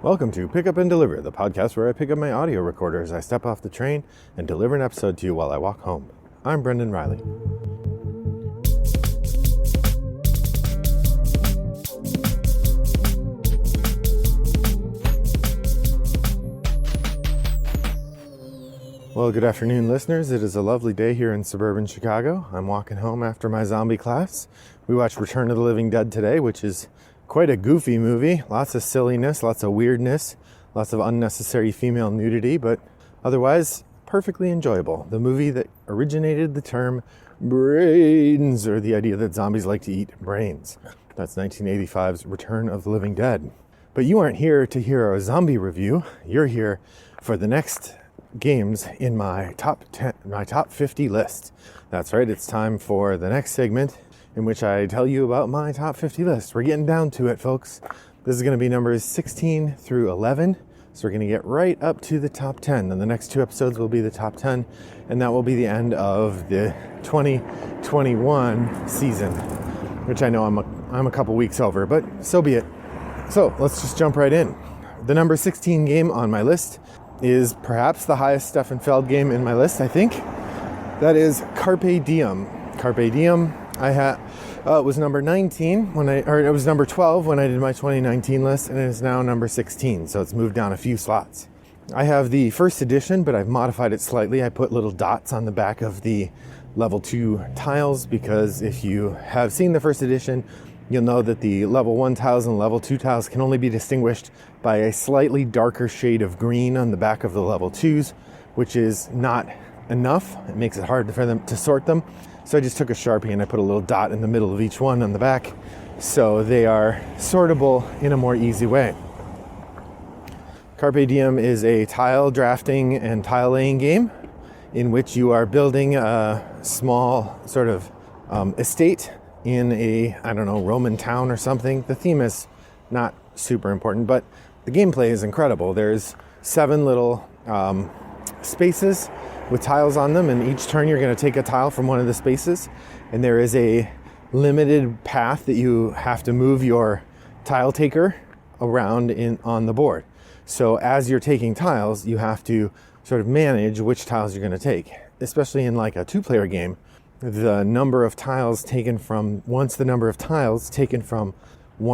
Welcome to Pick Up and Deliver, the podcast where I pick up my audio recorder as I step off the train and deliver an episode to you while I walk home. I'm Brendan Riley. Well, good afternoon, listeners. It is a lovely day here in suburban Chicago. I'm walking home after my zombie class. We watched Return of the Living Dead today, which is quite a goofy movie. Lots of silliness, lots of weirdness, lots of unnecessary female nudity, but otherwise perfectly enjoyable. The movie that originated the term brains, or the idea that zombies like to eat brains. That's 1985's Return of the Living Dead. But you aren't here to hear a zombie review. You're here for the next games in my top 50 list. That's right, it's time for the next segment in which I tell you about my top 50 list. We're getting down to it, folks. This is going to be numbers 16 through 11. So we're going to get right up to the top 10. And the next two episodes will be the top 10. And that will be the end of the 2021 season, which I know I'm a couple weeks over, but so be it. So let's just jump right in. The number 16 game on my list is perhaps the highest Stefan Feld game in my list, I think. That is Carpe Diem. Carpe Diem, it was number 19 it was number 12 when I did my 2019 list, and it is now number 16, so it's moved down a few slots. I have the first edition, but I've modified it slightly. I put little dots on the back of the level 2 tiles, because if you have seen the first edition, you'll know that the level 1 tiles and level 2 tiles can only be distinguished by a slightly darker shade of green on the back of the level 2s, which is not enough. It makes it hard for them to sort them. So I just took a Sharpie and I put a little dot in the middle of each one on the back, so they are sortable in a more easy way. Carpe Diem is a tile drafting and tile laying game in which you are building a small sort of estate in a, Roman town or something. The theme is not super important, but the gameplay is incredible. There's 7 little spaces with tiles on them, and each turn you're going to take a tile from one of the spaces, and there is a limited path that you have to move your tile taker around on the board. So as you're taking tiles, you have to sort of manage which tiles you're going to take, especially in like a 2-player game. The number of tiles taken from one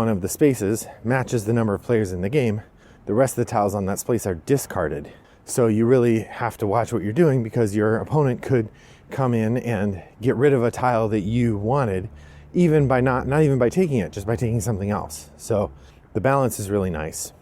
of the spaces matches the number of players in the game, the rest of the tiles on that space are discarded. So you really have to watch what you're doing, because your opponent could come in and get rid of a tile that you wanted, even by not even by taking it, just by taking something else. So the balance is really nice.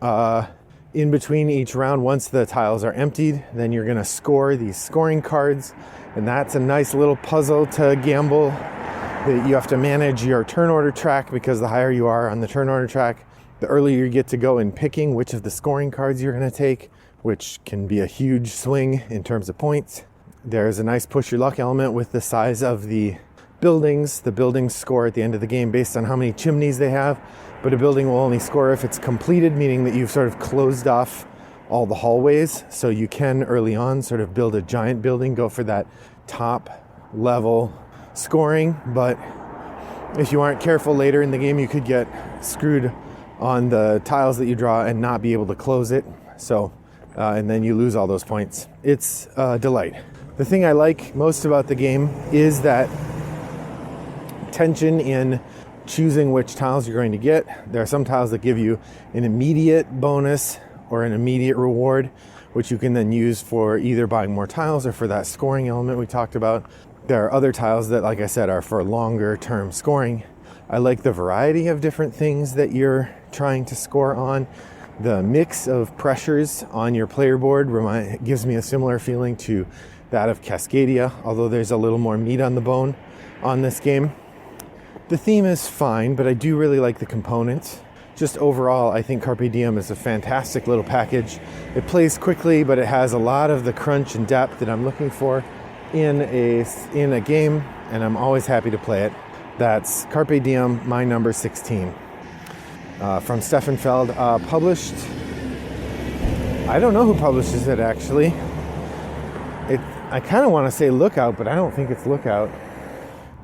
In between each round, once the tiles are emptied, then you're going to score these scoring cards, and that's a nice little puzzle to gamble. That you have to manage your turn order track, because the higher you are on the turn order track, the earlier you get to go in picking which of the scoring cards you're going to take, which can be a huge swing in terms of points. There's a nice push your luck element with the size of the buildings. The buildings score at the end of the game based on how many chimneys they have, but a building will only score if it's completed, meaning that you've sort of closed off all the hallways. So you can early on sort of build a giant building, go for that top level scoring, but if you aren't careful later in the game, you could get screwed on the tiles that you draw and not be able to close it. So and then you lose all those points. It's a delight. The thing I like most about the game is that tension in choosing which tiles you're going to get. There are some tiles that give you an immediate bonus or an immediate reward, which you can then use for either buying more tiles or for that scoring element we talked about. There are other tiles that, like I said, are for longer term scoring. I like the variety of different things that you're trying to score on. The mix of pressures on your player board gives me a similar feeling to that of Cascadia, although there's a little more meat on the bone on this game. The theme is fine, but I do really like the components. Just overall, I think Carpe Diem is a fantastic little package. It plays quickly, but it has a lot of the crunch and depth that I'm looking for in a game, and I'm always happy to play it. That's Carpe Diem, my number 16. From Stefan Feld, published. I don't know who publishes it, actually. I kind of want to say Lookout, but I don't think it's Lookout.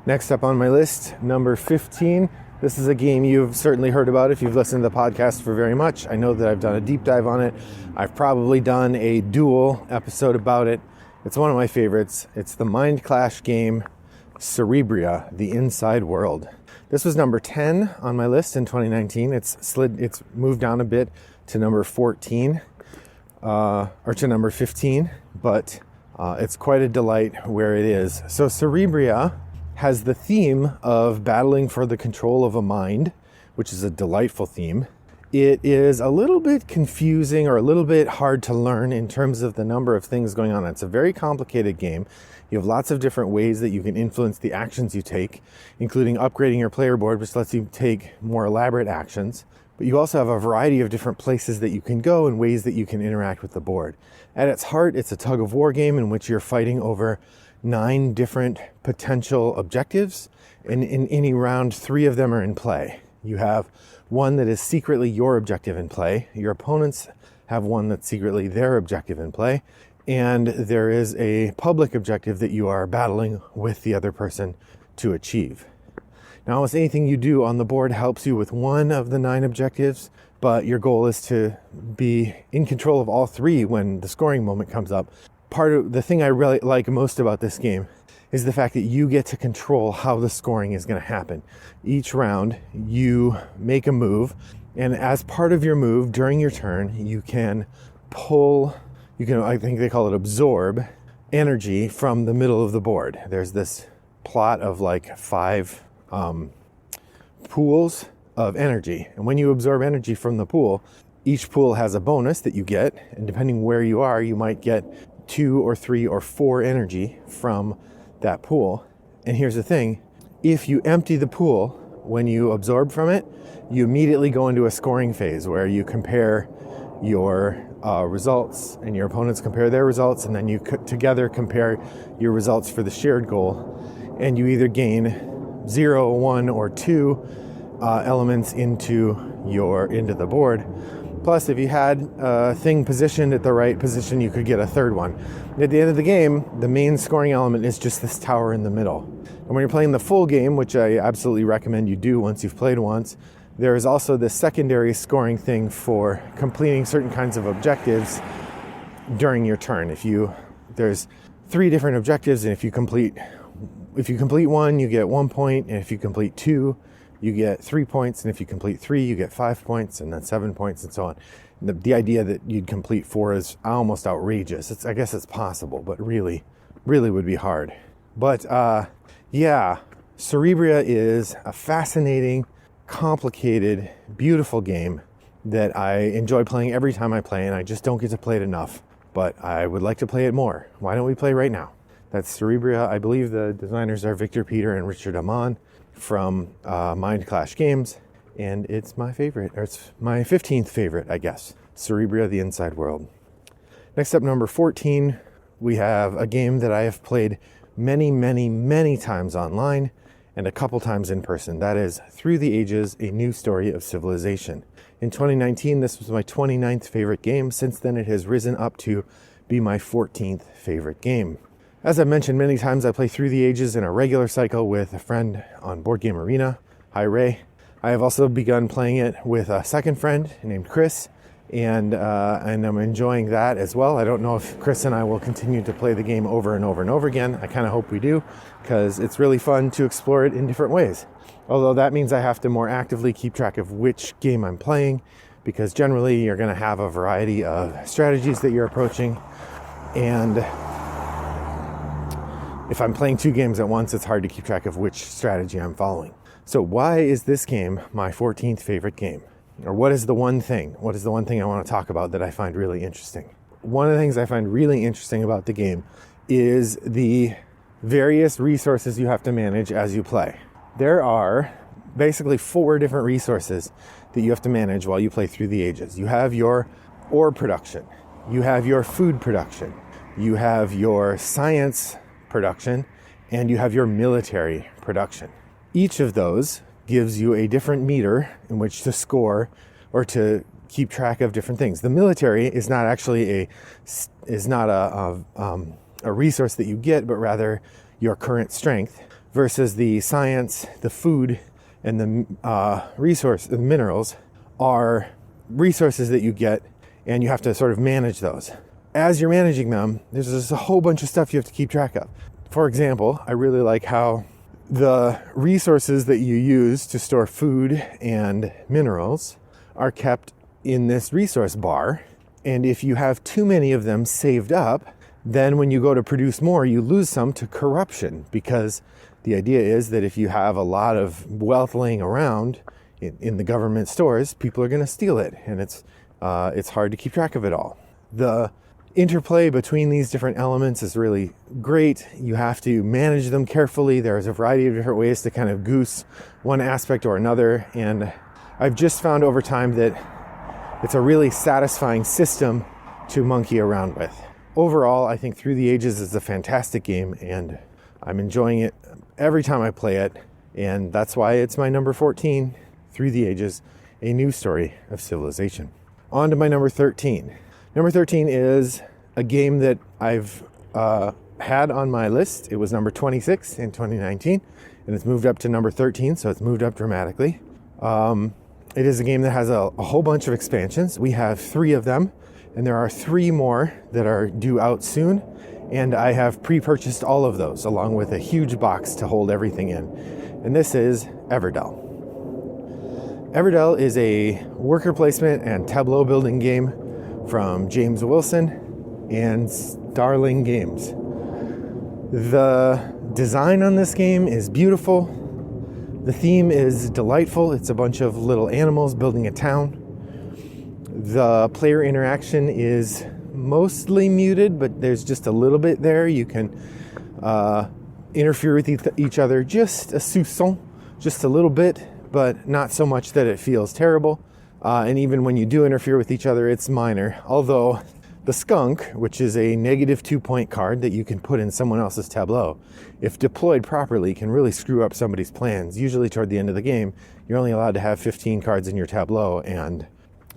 Next up on my list, number 15, This is a game you've certainly heard about if you've listened to the podcast for very much. I know that I've done a deep dive on it. I've probably done a dual episode about it. It's one of my favorites. It's the Mind Clash game, Cerebria, The Inside World. This was number 10 on my list in 2019. It's moved down a bit to number 14, or to number 15, but it's quite a delight where it is. So Cerebria has the theme of battling for the control of a mind, which is a delightful theme. It is a little bit confusing or a little bit hard to learn in terms of the number of things going on. It's a very complicated game. You have lots of different ways that you can influence the actions you take, including upgrading your player board, which lets you take more elaborate actions. But you also have a variety of different places that you can go and ways that you can interact with the board. At its heart, it's a tug of war game in which you're fighting over 9 different potential objectives, and in any round 3 of them are in play. You have one that is secretly your objective in play. Your opponents have one that's secretly their objective in play, and there is a public objective that you are battling with the other person to achieve. Now, almost anything you do on the board helps you with one of the 9 objectives, but your goal is to be in control of all 3 when the scoring moment comes up. Part of the thing I really like most about this game is the fact that you get to control how the scoring is going to happen. Each round, you make a move, and as part of your move during your turn, you can I think they call it absorb energy from the middle of the board. There's this plot of like 5 pools of energy, and when you absorb energy from the pool, each pool has a bonus that you get, and depending where you are, you might get 2 or 3 or 4 energy from that pool. And here's the thing, if you empty the pool when you absorb from it, you immediately go into a scoring phase where you compare your results and your opponents compare their results, and then you together compare your results for the shared goal, and you either gain 0, 1, or 2 elements into the board. Plus, if you had a thing positioned at the right position, you could get a third one. And at the end of the game, the main scoring element is just this tower in the middle. And when you're playing the full game, which I absolutely recommend you do once you've played once, there is also this secondary scoring thing for completing certain kinds of objectives during your turn. There's 3 different objectives, and if you complete one, you get 1 point, and if you complete 2, you get 3 points, and if you complete 3, you get 5 points, and then 7 points, and so on. The idea that you'd complete 4 is almost outrageous. I guess it's possible, but really, really would be hard. But Cerebria is a fascinating, complicated, beautiful game that I enjoy playing every time I play, and I just don't get to play it enough. But I would like to play it more. Why don't we play right now? That's Cerebria. I believe the designers are Victor Peter and Richard Amon from Mind Clash Games, and it's my favorite, or it's my 15th favorite, I guess. Cerebria, The Inside World. Next up, number 14, we have a game that I have played many, many, many times online and a couple times in person. That is Through the Ages, A New Story of Civilization. In 2019, this was my 29th favorite game. Since then, it has risen up to be my 14th favorite game. As I've mentioned many times, I play Through the Ages in a regular cycle with a friend on Board Game Arena. Hi, Ray. I have also begun playing it with a second friend named Chris, and I'm enjoying that as well. I don't know if Chris and I will continue to play the game over and over and over again. I kind of hope we do, because it's really fun to explore it in different ways. Although that means I have to more actively keep track of which game I'm playing, because generally you're going to have a variety of strategies that you're approaching, and if I'm playing 2 games at once, it's hard to keep track of which strategy I'm following. So why is this game my 14th favorite game? Or what is the one thing I want to talk about that I find really interesting? One of the things I find really interesting about the game is the various resources you have to manage as you play. There are basically 4 different resources that you have to manage while you play Through the Ages. You have your ore production, you have your food production, you have your science production, and you have your military production. Each of those gives you a different meter in which to score or to keep track of different things. The military is not actually a resource that you get, but rather your current strength, versus the science, the food, And the minerals are resources that you get, and you have to sort of manage those. As you're managing them, there's just a whole bunch of stuff you have to keep track of. For example, I really like how the resources that you use to store food and minerals are kept in this resource bar. And if you have too many of them saved up, then when you go to produce more, you lose some to corruption, because the idea is that if you have a lot of wealth laying around in the government stores, people are going to steal it, and it's hard to keep track of it all. The interplay between these different elements is really great. You have to manage them carefully. There's a variety of different ways to kind of goose one aspect or another, and I've just found over time that it's a really satisfying system to monkey around with. Overall, I think Through the Ages is a fantastic game, and I'm enjoying it every time I play it, and that's why it's my number 14, Through the Ages, A New Story of Civilization. On to my number 13. Number 13 is a game that I've had on my list. It was number 26 in 2019, and it's moved up to number 13, so it's moved up dramatically. It is a game that has a whole bunch of expansions. We have 3 of them, and there are 3 more that are due out soon, and I have pre-purchased all of those, along with a huge box to hold everything in. And this is Everdell. Everdell is a worker placement and tableau building game from James Wilson and Starling Games. The design on this game is beautiful. The theme is delightful. It's a bunch of little animals building a town. The player interaction is mostly muted, but there's just a little bit there. You can interfere with each other just a soupçon, just a little bit, but not so much that it feels terrible. And even when you do interfere with each other, it's minor. Although the skunk, which is a negative 2-point card that you can put in someone else's tableau, if deployed properly, can really screw up somebody's plans. Usually toward the end of the game, you're only allowed to have 15 cards in your tableau, and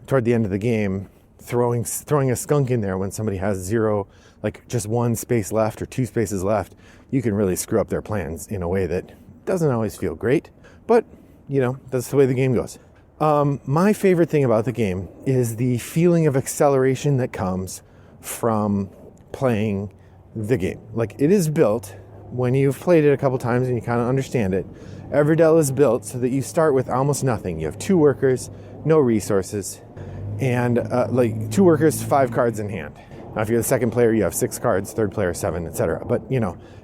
toward the end of the game, throwing a skunk in there when somebody has 0, like just 1 space left or 2 spaces left, you can really screw up their plans in a way that doesn't always feel great. But, that's the way the game goes. My favorite thing about the game is the feeling of acceleration that comes from playing the game. Like, it is built, when you've played it a couple times and you kind of understand it, Everdell is built so that you start with almost nothing. You have 2 workers, no resources, and 2 workers, 5 cards in hand. Now, if you're the second player, you have 6 cards, third player 7, etc. But,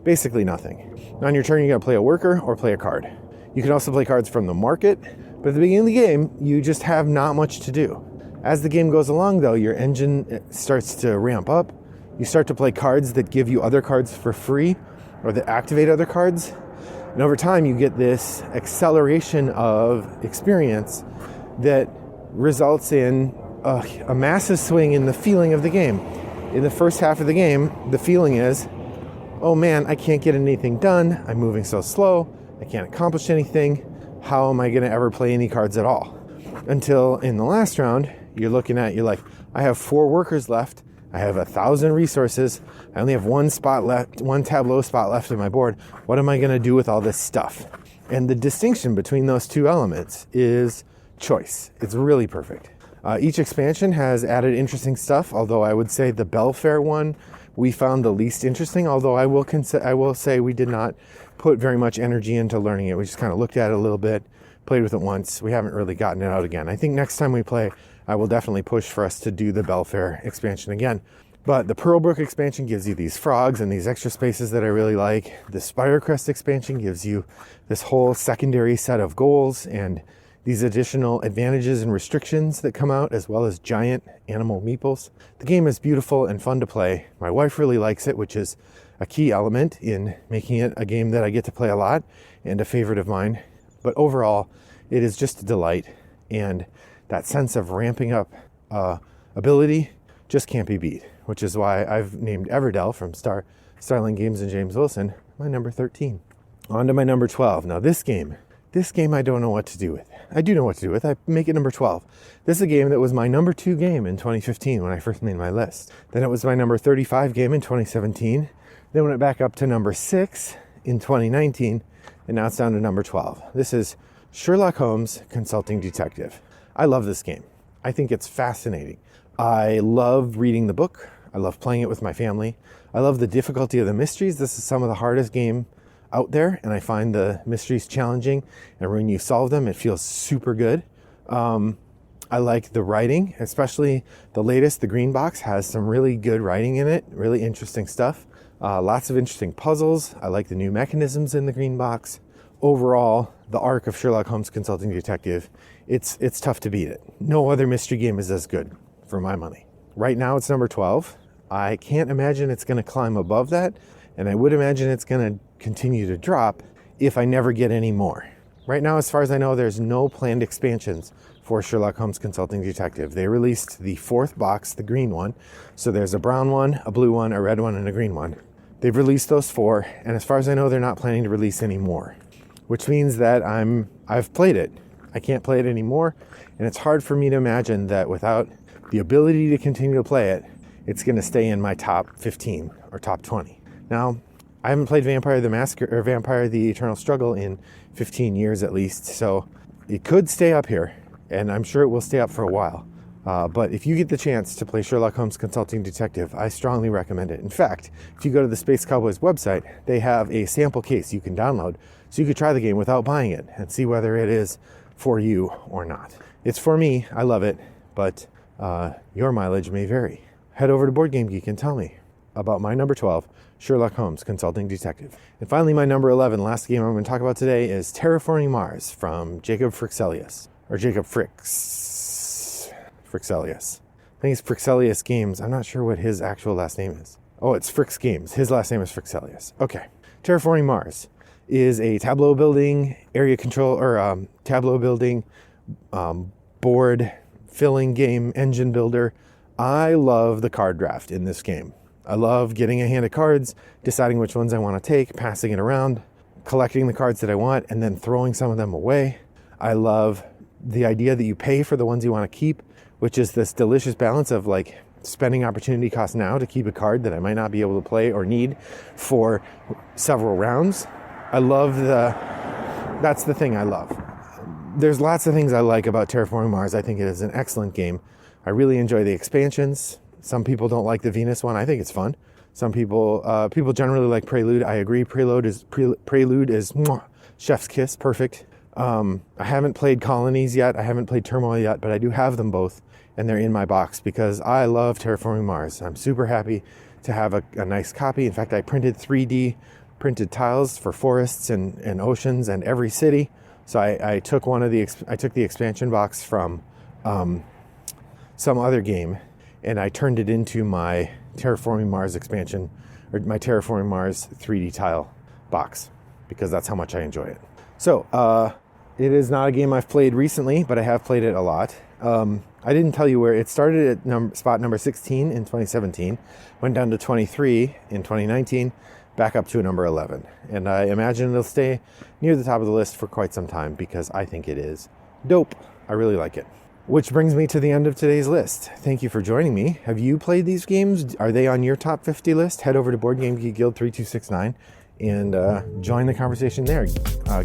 basically nothing. On your turn, you got to play a worker or play a card. You can also play cards from the market, but at the beginning of the game, you just have not much to do. As the game goes along, though, your engine starts to ramp up. You start to play cards that give you other cards for free, or that activate other cards. And over time, you get this acceleration of experience that results in a massive swing in the feeling of the game. In the first half of the game, the feeling is, oh man, I can't get anything done. I'm moving so slow. I can't accomplish anything. How am I going to ever play any cards at all? Until in the last round, you're like, I have 4 workers left. I have 1,000 resources. I only have 1 spot left, 1 tableau spot left on my board. What am I going to do with all this stuff? And the distinction between those 2 elements is choice. It's really perfect. Each expansion has added interesting stuff, although I would say the Belfair one we found the least interesting, although I will say we did not put very much energy into learning it. We just kind of looked at it a little bit, played with it once. We haven't really gotten it out again. I think next time we play, I will definitely push for us to do the Belfair expansion again. But the Pearlbrook expansion gives you these frogs and these extra spaces that I really like. The Spirecrest expansion gives you this whole secondary set of goals and these additional advantages and restrictions that come out, as well as giant animal meeples. The game is beautiful and fun to play. My wife really likes it, which is a key element in making it a game that I get to play a lot and a favorite of mine. But overall, it is just a delight, and that sense of ramping up ability just can't be beat, which is why I've named Everdell from Starling Games and James Wilson my number 13. On to my number 12. Now this game I don't know what to do with. I do know what to do with. I make it number 12. This is a game that was my number 2 game in 2015 when I first made my list. Then it was my number 35 game in 2017. Then went back up to number 6 in 2019. And now it's down to number 12. This is Sherlock Holmes Consulting Detective. I love this game. I think it's fascinating. I love reading the book. I love playing it with my family. I love the difficulty of the mysteries. This is some of the hardest game out there, and I find the mysteries challenging, and when you solve them, it feels super good. I like the writing, especially the latest, the green box, has some really good writing in it, really interesting stuff. Lots of interesting puzzles. I like the new mechanisms in the green box. Overall, the arc of Sherlock Holmes Consulting Detective, it's tough to beat it. No other mystery game is as good, for my money. Right now, it's number 12. I can't imagine it's going to climb above that, and I would imagine it's going to continue to drop if I never get any more. Right now, as far as I know, there's no planned expansions for Sherlock Holmes Consulting Detective. They released the 4th box, the green one. So there's a brown one, a blue one, a red one, and a green one. They've released those 4, and as far as I know, they're not planning to release any more, which means that I've played it. I can't play it anymore, and it's hard for me to imagine that without the ability to continue to play it, it's going to stay in my top 15 or top 20. Now, I haven't played Vampire the Masquerade or Vampire the Eternal Struggle in 15 years at least, so it could stay up here, and I'm sure it will stay up for a while. But if you get the chance to play Sherlock Holmes Consulting Detective, I strongly recommend it. In fact, if you go to the Space Cowboys website, they have a sample case you can download, so you could try the game without buying it and see whether it is for you or not. It's for me, I love it, but your mileage may vary. Head over to Board Game Geek and tell me about my number 12, Sherlock Holmes Consulting Detective. And finally, my number 11, last game I'm going to talk about today, is Terraforming Mars from Jacob Fercellius, or Jacob Fercellius. I think it's Fercellius Games. I'm not sure what his actual last name is. Oh, it's Fricks Games. His last name is Fercellius. Okay. Terraforming Mars is a tableau building, area control, or tableau building, board filling game, engine builder. I love the card draft in this game. I love getting a hand of cards, deciding which ones I want to take, passing it around, collecting the cards that I want, and then throwing some of them away. I love the idea that you pay for the ones you want to keep, which is this delicious balance of like spending opportunity cost now to keep a card that I might not be able to play or need for several rounds. That's the thing I love. There's lots of things I like about Terraforming Mars. I think it is an excellent game. I really enjoy the expansions. Some people don't like the Venus one. I think it's fun. Some people generally like Prelude. I agree. Prelude is mwah, chef's kiss. Perfect. I haven't played Colonies yet. I haven't played Turmoil yet, but I do have them both, and they're in my box because I love Terraforming Mars. I'm super happy to have a nice copy. In fact, I printed 3D printed tiles for forests and oceans and every city. So I took the expansion box from some other game, and I turned it into my Terraforming Mars expansion, or my Terraforming Mars 3D tile box, because that's how much I enjoy it. So it is not a game I've played recently, but I have played it a lot. I didn't tell you where it started at spot number 16 in 2017, went down to 23 in 2019, back up to a number 11. And I imagine it'll stay near the top of the list for quite some time because I think it is dope. I really like it. Which brings me to the end of today's list. Thank you for joining me. Have you played these games? Are they on your top 50 list? Head over to Board Game Geek Guild 3269 and join the conversation there.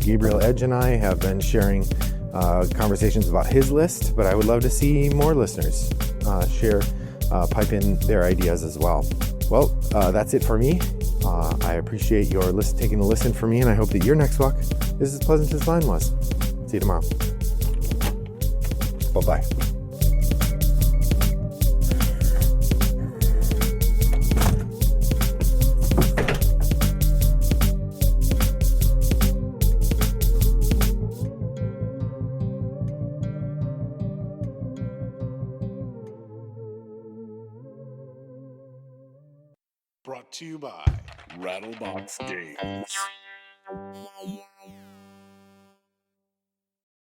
Gabriel Edge and I have been sharing conversations about his list, but I would love to see more listeners pipe in their ideas as well. Well, that's it for me. I appreciate your taking a listen for me, and I hope that your next walk is as pleasant as mine was. See you tomorrow. Bye-bye. Brought to you by Rattlebox Games.